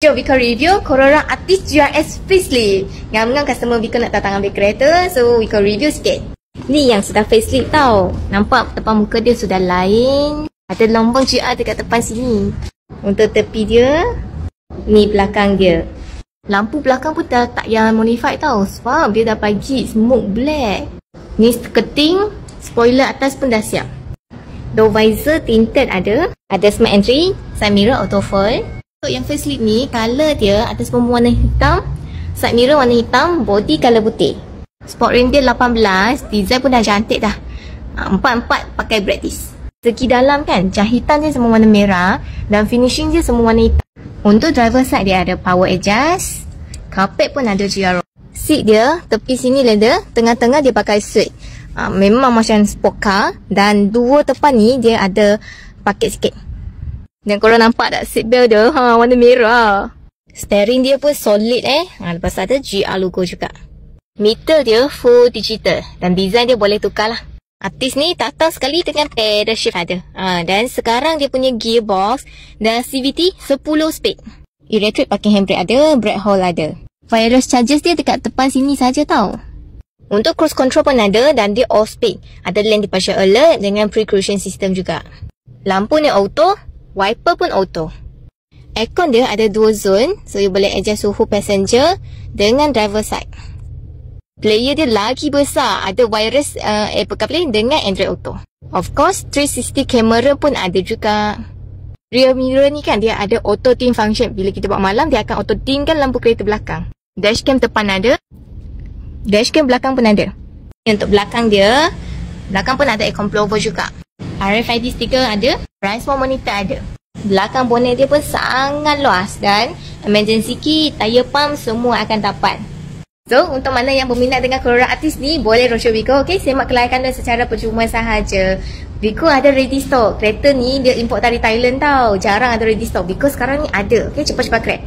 Jom Viko review Corolla Altis GRS facelift. Ngam-ngam customer Viko nak datang ambil kereta, so Viko review sikit. Ni yang sudah facelift tau. Nampak depan muka dia sudah lain. Ada lombong GR dekat depan sini. Untuk tepi dia, ni belakang dia. Lampu belakang pun dah tak yang modified tau, sebab dia dah bagi smoke black. Ni keting, spoiler atas pun dah siap. Door visor tinted ada. Ada smart entry, side mirror auto fold. Untuk yang facelift ni, colour dia atas pun warna hitam, side mirror warna hitam, body colour putih. Sport rim dia 18, design pun dah cantik dah. Empat-empat pakai black disc. Segi dalam kan, jahitan dia semua warna merah dan finishing dia semua warna hitam. Untuk driver side dia ada power adjust, carpet pun ada GR. Seat dia, tepi sini leather, tengah-tengah dia pakai suede. Memang macam sport car, dan dua tepan ni dia ada paket sikit. Dan korang nampak tak seat belt dia, warna merah. Steering dia pun solid lepas ada GR logo juga. Meter dia full digital dan design dia boleh tukar lah. Altis ni tak tahu sekali dengan pedal shift ada. Dan sekarang dia punya gearbox dan CVT 10 speed. Electric parking handbrake ada, brake hold ada. Wireless chargers dia dekat depan sini saja tau. Untuk cruise control pun ada dan dia off speed. Ada lane departure alert dengan precaution system juga. Lampu ni auto, wiper pun auto. Aircon dia ada 2 zone, so you boleh adjust suhu passenger dengan driver side. Player dia lagi besar, ada wireless Apple CarPlay dengan Android Auto. Of course, 360 camera pun ada juga. Rear mirror ni kan dia ada auto dim function. Bila kita buat malam, dia akan auto dimkan lampu kereta belakang. Dashcam depan ada. Dashcam belakang pun ada. Untuk belakang dia, belakang pun ada aircon blower juga. RFID sticker ada. Blind spot monitor ada. Belakang bonnet dia pun sangat luas dan emergency key, tire pump semua akan dapat. So, untuk mana yang berminat dengan Corolla Altis ni, boleh roadshow Viko, semak kelayakan dia secara percuma sahaja. Viko ada ready stock. Kereta ni dia import dari Thailand tau. Jarang ada ready stock. Viko sekarang ni ada, cepat-cepat grab.